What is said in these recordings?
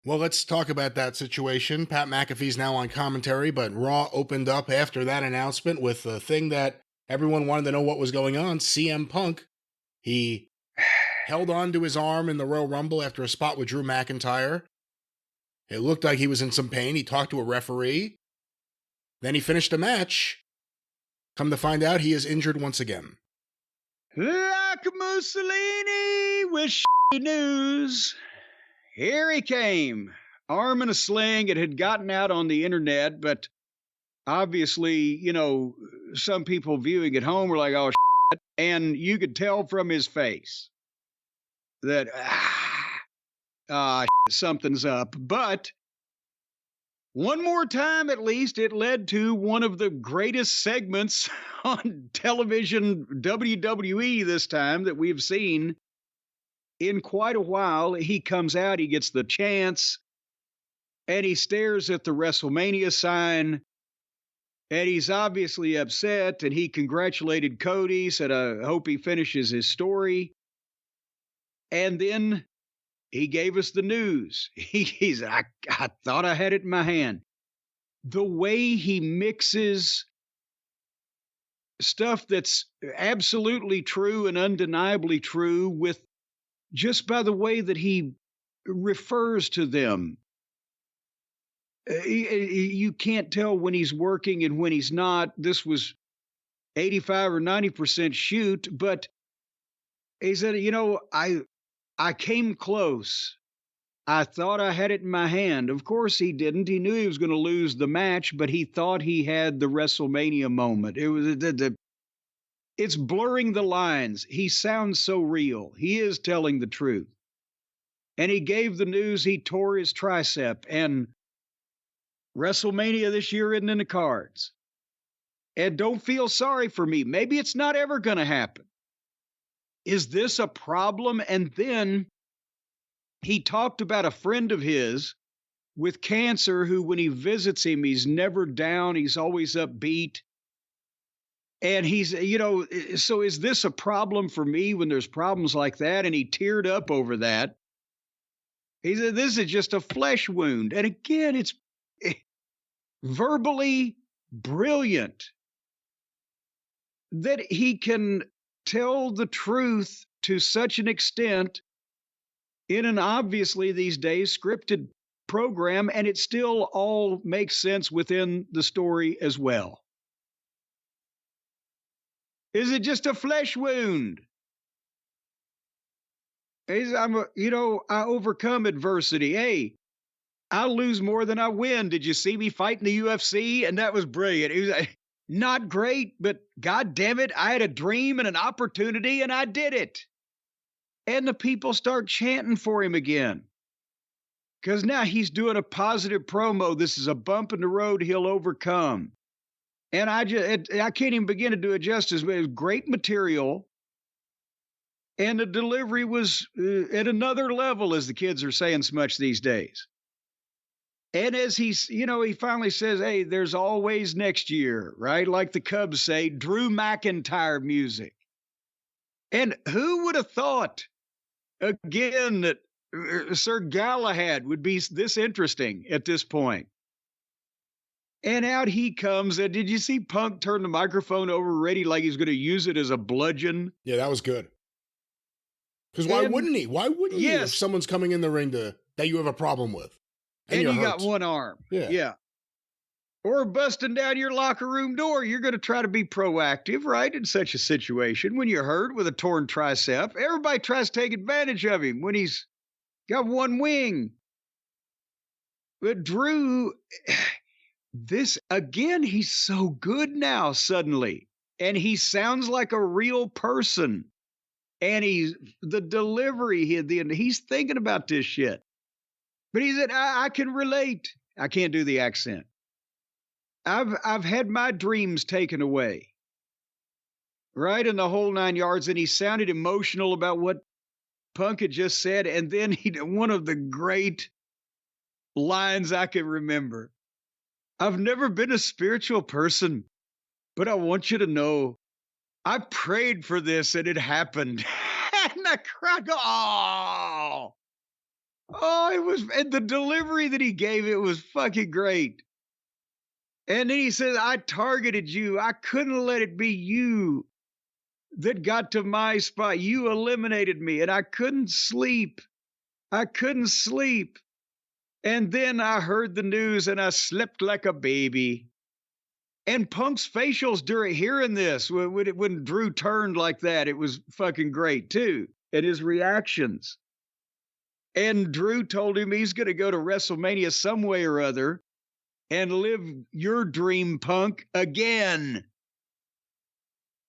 Well, let's talk about that situation. Pat McAfee's now on commentary, but Raw opened up after that announcement with the thing that everyone wanted to know what was going on. CM Punk, he held on to his arm in the Royal Rumble after a spot with Drew McIntyre. It looked like he was in some pain. He talked to a referee. Then he finished a match. Come to find out, he is injured once again. Like Mussolini with news. Here he came, arm in a sling. It had gotten out on the internet, but obviously, you know, some people viewing at home were like, oh, shit. And you could tell from his face that, something's up. But one more time, at least, it led to one of the greatest segments on television, WWE this time, that we've seen in quite a while. He comes out, he gets the chance, and he stares at the WrestleMania sign, and he's obviously upset, and he congratulated Cody, said, I hope he finishes his story. And then he gave us the news. He's, I thought I had it in my hand. The way he mixes stuff that's absolutely true and undeniably true with just by the way that he refers to them. You can't tell when he's working and when he's not. This was 85 or 90% shoot, but he said, you know, I came close. I thought I had it in my hand. Of course he didn't. He knew he was going to lose the match, but he thought he had the WrestleMania moment. It was it's blurring the lines. He sounds so real. He is telling the truth. And he gave the news he tore his tricep, and WrestleMania this year isn't in the cards. And don't feel sorry for me. Maybe it's not ever going to happen. Is this a problem? And then he talked about a friend of his with cancer who, when he visits him, he's never down. He's always upbeat. And he's, you know, so is this a problem for me when there's problems like that? And he teared up over that. He said, this is just a flesh wound. And again, it's verbally brilliant that he can tell the truth to such an extent in an obviously these days scripted program, and it still all makes sense within the story as well. Is it just a flesh wound? I overcome adversity. Hey, I lose more than I win. Did you see me fight in the UFC? And that was brilliant. It was not great, but God damn it, I had a dream and an opportunity, and I did it. And the people start chanting for him again. Because now he's doing a positive promo. This is a bump in the road he'll overcome. And I can't even begin to do it justice. But it was great material. And the delivery was at another level, as the kids are saying so much these days. And as he's, you know, he finally says, hey, there's always next year, right? Like the Cubs say, Drew McIntyre music. And who would have thought, again, that Sir Galahad would be this interesting at this point? And out he comes. And did you see Punk turn the microphone over ready like he's going to use it as a bludgeon? Yeah, that was good. Because why wouldn't he? Why wouldn't he if someone's coming in the ring that you have a problem with? And you got one arm. Yeah. Or busting down your locker room door. You're going to try to be proactive, right? In such a situation, when you're hurt with a torn tricep, everybody tries to take advantage of him when he's got one wing. But Drew, this again, he's so good now suddenly. And he sounds like a real person. And the delivery, he's thinking about this shit. But he said, I can relate. I can't do the accent. I've had my dreams taken away. Right? In the whole 9 yards. And he sounded emotional about what Punk had just said. And then one of the great lines I can remember. I've never been a spiritual person, but I want you to know I prayed for this and it happened. And the crowd go, oh. Oh, it was, and the delivery that he gave, it was fucking great. And then he said, I targeted you. I couldn't let it be you that got to my spot. You eliminated me, and I couldn't sleep. I couldn't sleep. And then I heard the news and I slept like a baby. And Punk's facials during hearing this, when Drew turned like that, it was fucking great too. And his reactions. And Drew told him he's going to go to WrestleMania some way or other and live your dream, Punk, again.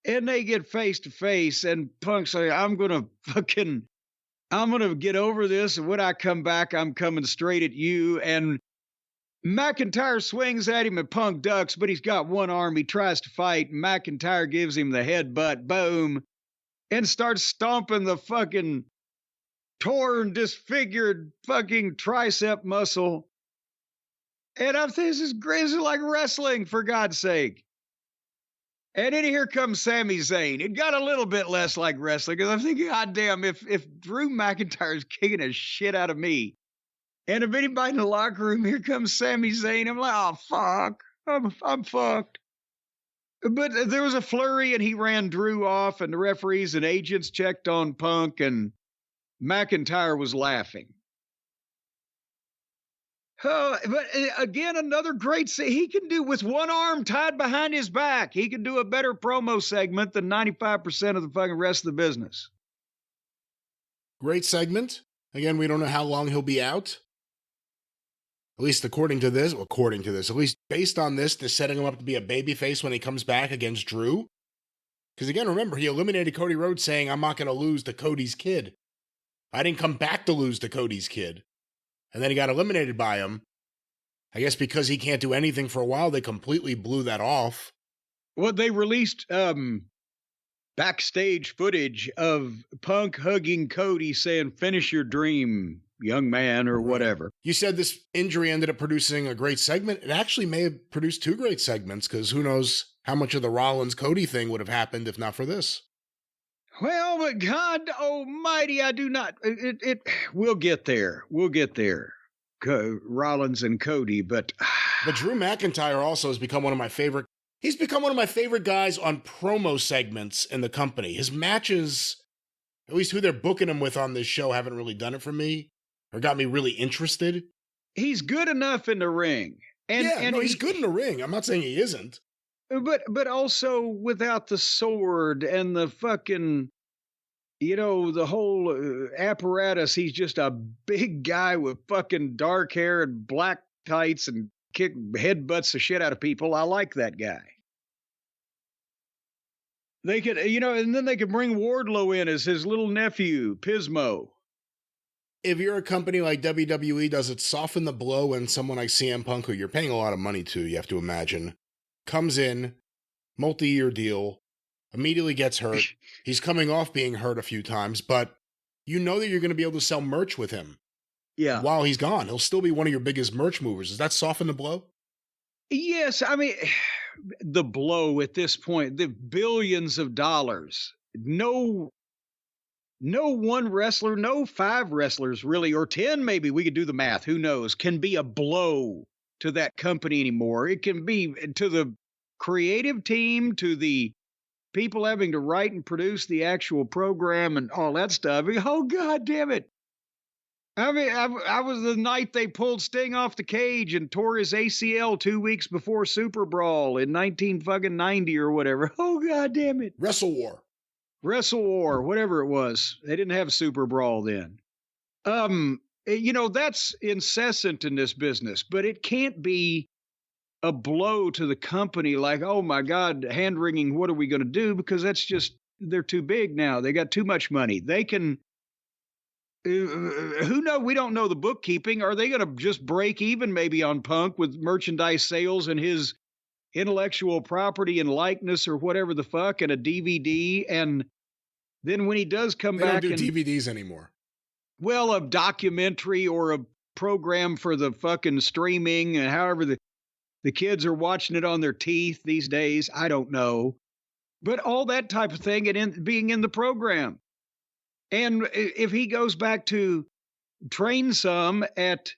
And they get face to face, and Punk's like, I'm going to get over this. And when I come back, I'm coming straight at you. And McIntyre swings at him and Punk ducks, but he's got one arm. He tries to fight. McIntyre gives him the headbutt, boom, and starts stomping the fucking torn, disfigured fucking tricep muscle. And I'm thinking, this is great. This is like wrestling, for God's sake. And then here comes Sami Zayn. It got a little bit less like wrestling because I'm thinking, God damn, if Drew McIntyre is kicking the shit out of me, and if anybody in the locker room, here comes Sami Zayn, I'm like, oh, fuck. I'm fucked. But there was a flurry, and he ran Drew off, and the referees and agents checked on Punk, and McIntyre was laughing. Oh, but again, another great he can do with one arm tied behind his back. He can do a better promo segment than 95% of the fucking rest of the business. Great segment. Again, we don't know how long he'll be out. At least according to this, at least based on this, they're setting him up to be a babyface when he comes back against Drew. Because again, remember, he eliminated Cody Rhodes saying, I'm not going to lose to Cody's kid. I didn't come back to lose to Cody's kid. And then he got eliminated by him. I guess because he can't do anything for a while, they completely blew that off. Well, they released backstage footage of Punk hugging Cody saying, finish your dream, young man, or whatever. You said this injury ended up producing a great segment. It actually may have produced two great segments, because who knows how much of the Rollins-Cody thing would have happened if not for this. Well, but God almighty, I do not. We'll get there. We'll get there. Rollins and Cody, but Drew McIntyre also has become one of my favorite. He's become one of my favorite guys on promo segments in the company. His matches, at least who they're booking him with on this show, haven't really done it for me or got me really interested. He's good enough in the ring. And he's good in the ring. I'm not saying he isn't. But also without the sword and the fucking, the whole apparatus. He's just a big guy with fucking dark hair and black tights and headbutts the shit out of people. I like that guy. They could, and then they could bring Wardlow in as his little nephew, Pismo. If you're a company like WWE, does it soften the blow when someone like CM Punk, who you're paying a lot of money to, you have to imagine, comes in, multi-year deal, immediately gets hurt. He's coming off being hurt a few times, but you know that you're going to be able to sell merch with him. Yeah. While he's gone, he'll still be one of your biggest merch movers. Does that soften the blow? Yes. I mean, the blow at this point, the billions of dollars, no one wrestler, no 5 wrestlers really, or 10 maybe, we could do the math, who knows, can be a blow to that company anymore. It can be to the creative team, to the people having to write and produce the actual program and all that stuff. Oh, God damn it. I mean, I was the night they pulled Sting off the cage and tore his ACL 2 weeks before Super Brawl in 1990 or whatever. Oh, God damn it. Wrestle War, whatever it was. They didn't have Super Brawl then. That's incessant in this business, but it can't be a blow to the company like, oh my God, hand wringing, what are we going to do? Because that's just, they're too big now. They got too much money. They can, who knows? We don't know the bookkeeping. Are they going to just break even maybe on Punk with merchandise sales and his intellectual property and likeness or whatever the fuck and a DVD? And then when he does come back, they don't do DVDs anymore. Well, a documentary or a program for the fucking streaming and however the kids are watching it on their teeth these days. I don't know. But all that type of thing and being in the program. And if he goes back to train some at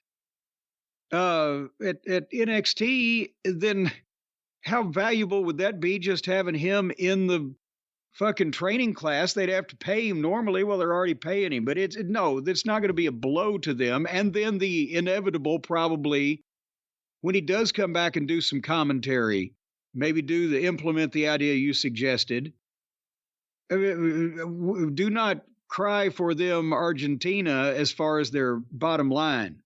NXT, then how valuable would that be just having him in the fucking training class? They'd have to pay him normally. Well, they're already paying him, but it's not going to be a blow to them. And then the inevitable, probably, when he does come back and do some commentary, maybe implement the idea you suggested. Do not cry for them, Argentina, as far as their bottom line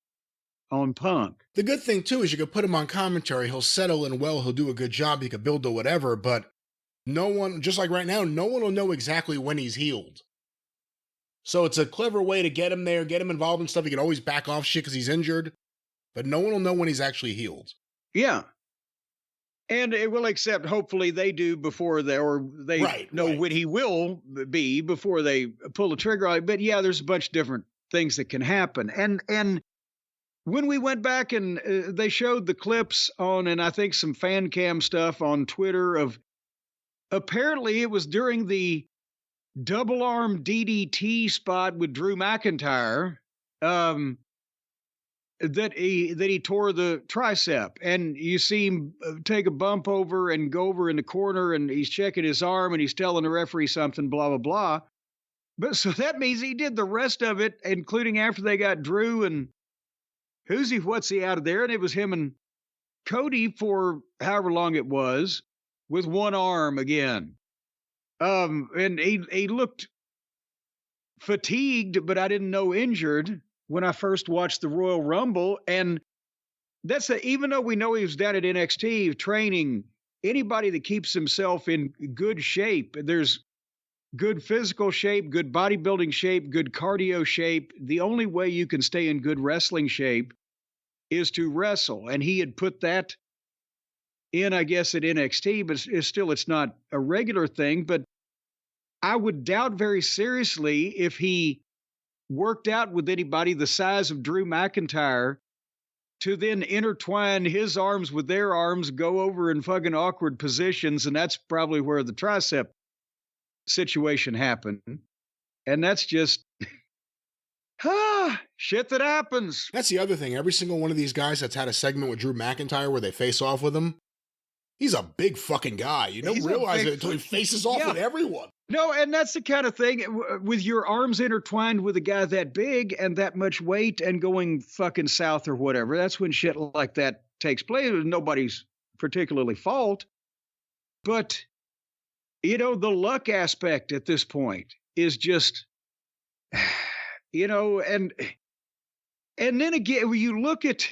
on Punk. The good thing, too, is you could put him on commentary. He'll settle in well. He'll do a good job. He could build to whatever. But no one, just like right now, no one will know exactly when he's healed. So it's a clever way to get him there, get him involved in stuff. He can always back off shit because he's injured. But no one will know when he's actually healed. Yeah. And it will accept, hopefully they do before they know when he will be before they pull the trigger on it. But yeah, there's a bunch of different things that can happen. And when we went back and they showed the clips on, and I think some fan cam stuff on Twitter of, apparently it was during the double arm DDT spot with Drew McIntyre, that he tore the tricep, and you see him take a bump over and go over in the corner, and he's checking his arm and he's telling the referee something, blah, blah, blah. But so that means he did the rest of it, including after they got Drew and what's he out of there. And it was him and Cody for however long it was with one arm again. And he looked fatigued, but I didn't know injured when I first watched the Royal Rumble. And even though we know he was down at NXT training, anybody that keeps himself in good shape, there's good physical shape, good bodybuilding shape, good cardio shape. The only way you can stay in good wrestling shape is to wrestle. And he had put that in, I guess, at NXT, but it's not a regular thing. But I would doubt very seriously if he worked out with anybody the size of Drew McIntyre to then intertwine his arms with their arms, go over in fucking awkward positions. And that's probably where the tricep situation happened. And that's just shit that happens. That's the other thing. Every single one of these guys that's had a segment with Drew McIntyre where they face off with him, he's a big fucking guy. You don't realize it until he faces off with everyone. No, and that's the kind of thing with your arms intertwined with a guy that big and that much weight and going fucking south or whatever. That's when shit like that takes place. Nobody's particularly fault. But, the luck aspect at this point is just, and then again, when you look at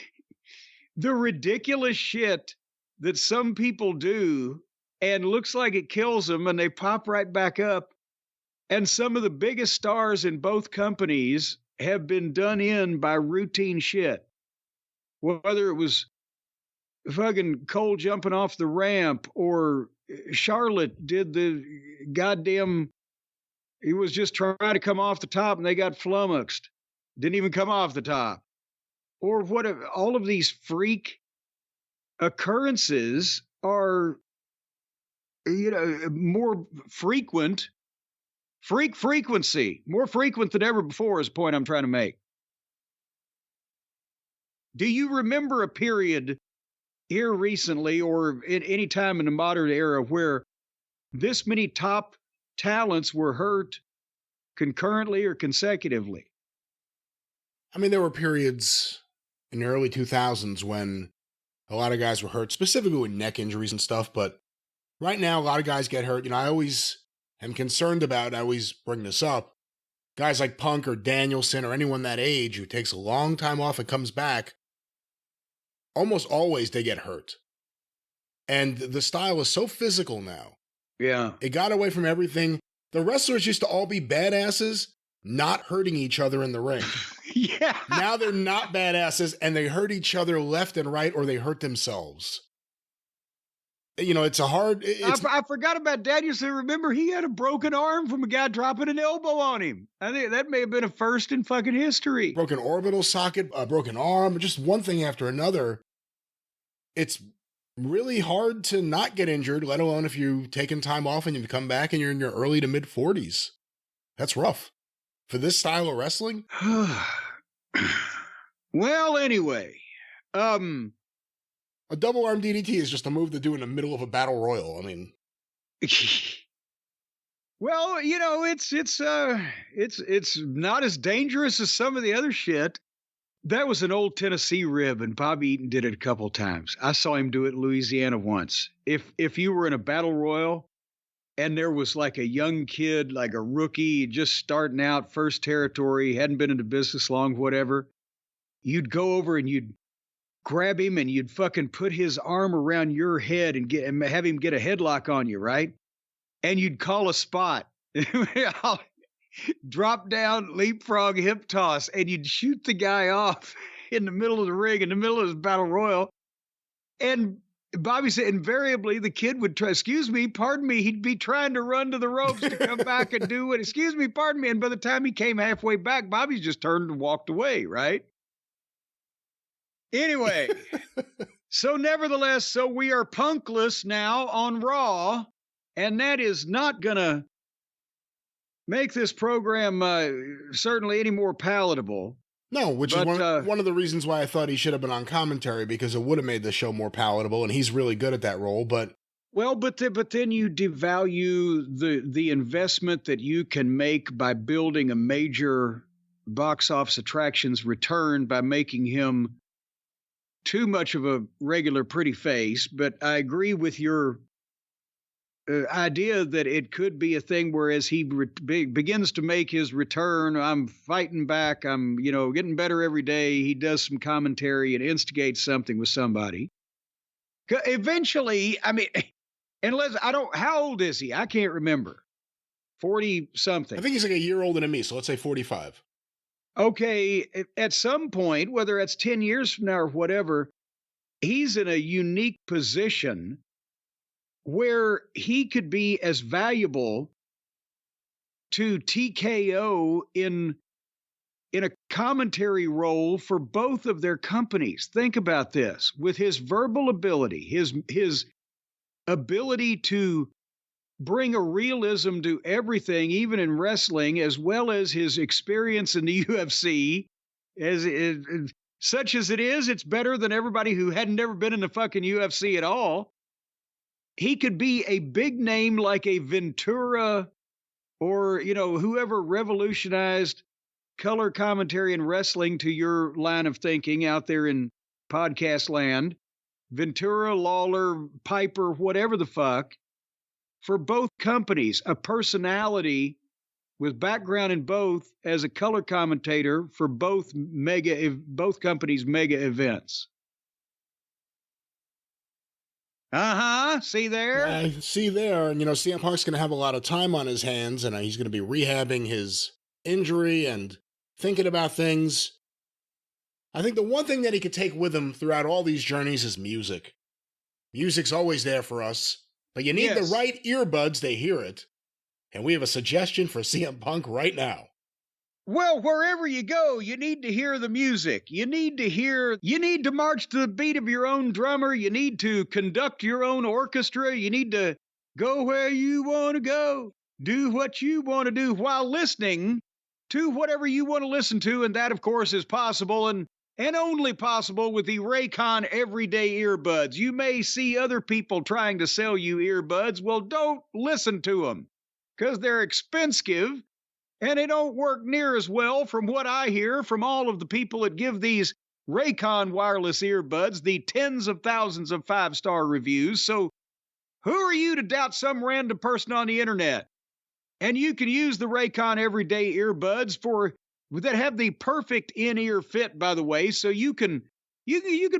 the ridiculous shit that some people do, and looks like it kills them, and they pop right back up. And some of the biggest stars in both companies have been done in by routine shit. Whether it was fucking Cole jumping off the ramp, or Charlotte did the goddamn, he was just trying to come off the top and they got flummoxed. Didn't even come off the top. Or all of these freak occurrences are, more frequent, more frequent than ever before is the point I'm trying to make. Do you remember a period here recently or at any time in the modern era where this many top talents were hurt concurrently or consecutively? I mean, there were periods in the early 2000s when a lot of guys were hurt, specifically with neck injuries and stuff, but right now, a lot of guys get hurt. I always am concerned about, I always bring this up, guys like Punk or Danielson or anyone that age who takes a long time off and comes back, almost always they get hurt. And the style is so physical now. Yeah. It got away from everything. The wrestlers used to all be badasses, not hurting each other in the ring. Yeah. Now they're not badasses and they hurt each other left and right, or they hurt themselves. It's a hard... I forgot about Danielson. Remember, he had a broken arm from a guy dropping an elbow on him. I think that may have been a first in fucking history. Broken orbital socket, a broken arm, just one thing after another. It's really hard to not get injured, let alone if you've taken time off and you come back and you're in your early to mid 40s. That's rough. For this style of wrestling? Well, anyway, A double arm DDT is just a move to do in the middle of a battle royal. I mean, well, it's not as dangerous as some of the other shit. That was an old Tennessee rib, and Bobby Eaton did it a couple times. I saw him do it in Louisiana once. If you were in a battle royal and there was like a young kid, like a rookie, just starting out, first territory, hadn't been into business long, whatever, you'd go over and you'd grab him and you'd fucking put his arm around your head and have him get a headlock on you, right? And you'd call a spot. Drop down, leapfrog, hip toss, and you'd shoot the guy off in the middle of the ring, in the middle of his battle royal. And Bobby said invariably the kid would try, excuse me, pardon me. He'd be trying to run to the ropes to come back and do it. Excuse me, pardon me. And by the time he came halfway back, Bobby's just turned and walked away, right? Anyway, so nevertheless, so we are punkless now on Raw, and that is not going to make this program certainly any more palatable. No, which is one of the reasons why I thought he should have been on commentary, because it would have made the show more palatable, and he's really good at that role. But then you devalue the investment that you can make by building a major box office attractions return by making him too much of a regular pretty face. But I agree with your idea that it could be a thing where as he begins to make his return, I'm fighting back, I'm getting better every day, he does some commentary and instigates something with somebody. Eventually, I mean, how old is he? I can't remember. 40 something. I think he's like a year older than me, so let's say 45. Okay, at some point, whether that's 10 years from now or whatever, he's in a unique position where he could be as valuable to TKO in a commentary role for both of their companies. Think about this. With his verbal ability, his ability to bring a realism to everything, even in wrestling, as well as his experience in the UFC, such as it is, it's better than everybody who hadn't never been in the fucking UFC at all. He could be a big name like a Ventura or, whoever revolutionized color commentary and wrestling to your line of thinking out there in podcast land. Ventura, Lawler, Piper, whatever the fuck. For both companies, a personality with background in both as a color commentator for both companies' mega events. See there? I see there. And, CM Punk's going to have a lot of time on his hands, and he's going to be rehabbing his injury and thinking about things. I think the one thing that he could take with him throughout all these journeys is music. Music's always there for us, but you need the right earbuds to hear it. And we have a suggestion for CM Punk right now. Well, wherever you go, you need to hear the music. You need to march to the beat of your own drummer. You need to conduct your own orchestra. You need to go where you want to go, do what you want to do while listening to whatever you want to listen to. And that, of course, is possible and only possible with the Raycon everyday earbuds. You may see other people trying to sell you earbuds. Well, don't listen to them because they're expensive. And they don't work near as well from what I hear from all of the people that give these Raycon wireless earbuds the tens of thousands of 5-star reviews. So who are you to doubt some random person on the internet? And you can use the Raycon everyday earbuds that have the perfect in-ear fit, by the way. So you can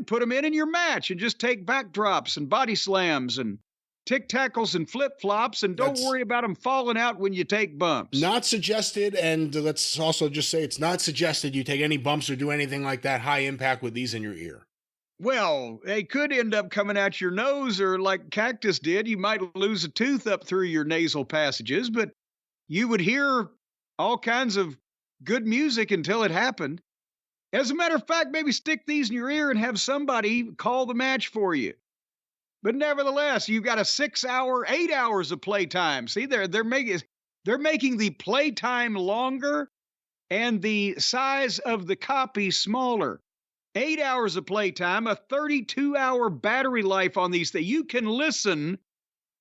put them in your match and just take backdrops and body slams and tic tackles and flip flops, and don't worry about them falling out when you take bumps. Not suggested, and let's also just say it's not suggested you take any bumps or do anything like that high impact with these in your ear. Well, they could end up coming out your nose, or like Cactus did, you might lose a tooth up through your nasal passages, but you would hear all kinds of good music until it happened. As a matter of fact, maybe stick these in your ear and have somebody call the match for you. But nevertheless, you've got a 8 hours of playtime. See, they're making the playtime longer and the size of the copy smaller. 8 hours of playtime, a 32-hour battery life on these things. You can listen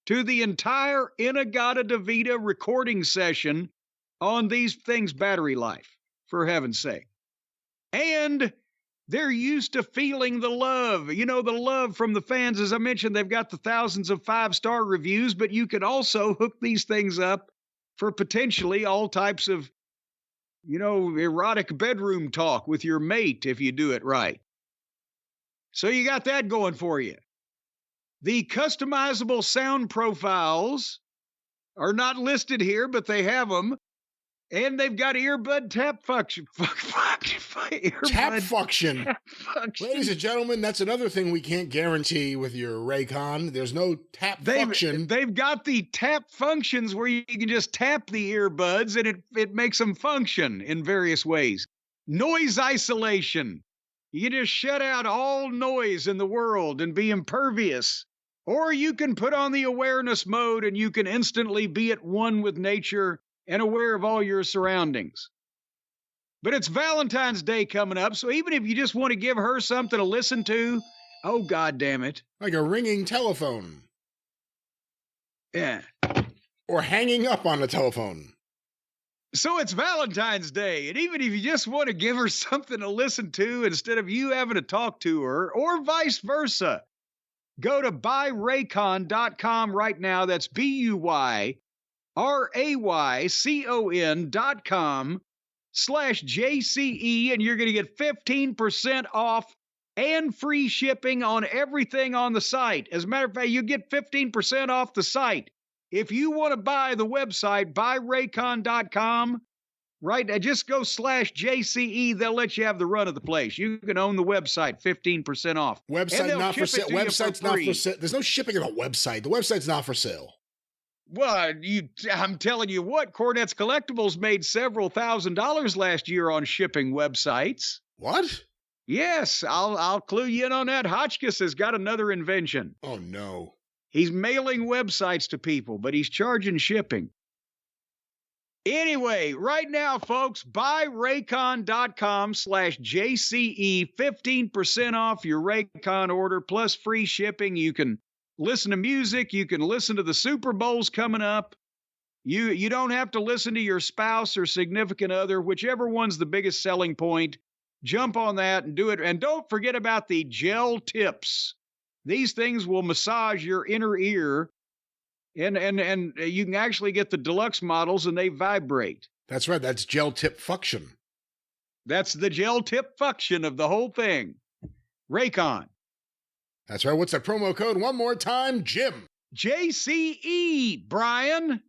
to the entire In-A-Gadda-Da-Vida recording session on these things' battery life, for heaven's sake. And they're used to feeling the love. You know, the love from the fans. As I mentioned, they've got the thousands of 5-star reviews, but you can also hook these things up for potentially all types of, you know, erotic bedroom talk with your mate if you do it right. So you got that going for you. The customizable sound profiles are not listed here, but they have them. And they've got earbud tap function. Tap function. Ladies and gentlemen, that's another thing we can't guarantee with your Raycon. There's no tap function. They've got the tap functions where you can just tap the earbuds and it makes them function in various ways. Noise isolation. You can just shut out all noise in the world and be impervious. Or you can put on the awareness mode and you can instantly be at one with nature and aware of all your surroundings. But it's Valentine's Day coming up, so even if you just want to give her something to listen to, oh, God damn it. Like a ringing telephone. Yeah. Or hanging up on a telephone. So it's Valentine's Day, and even if you just want to give her something to listen to instead of you having to talk to her, or vice versa, go to buyraycon.com right now. That's BUYRAYCON.com/JCE, and you're going to get 15% off and free shipping on everything on the site. As a matter of fact, you get 15% off the site. If you want to buy the website, buyraycon.com, right, just go /JCE. They'll let you have the run of the place. You can own the website, 15% off. Website not for sale. Website's not for sale. There's no shipping on a website. The website's not for sale. Well, I'm telling you what, Cornette's Collectibles made several $1,000s last year on shipping websites. What? Yes, I'll clue you in on that. Hotchkiss has got another invention. Oh, no. He's mailing websites to people, but he's charging shipping. Anyway, right now, folks, buyraycon.com/JCE, 15% off your Raycon order plus free shipping. You can listen to music. You can listen to the Super Bowls coming up. You don't have to listen to your spouse or significant other, whichever one's the biggest selling point. Jump on that and do it. And don't forget about the gel tips. These things will massage your inner ear, and you can actually get the deluxe models, and they vibrate. That's right. That's gel tip function. That's the gel tip function of the whole thing. Raycon. That's right. What's that promo code? One more time, Jim. JCE, Brian.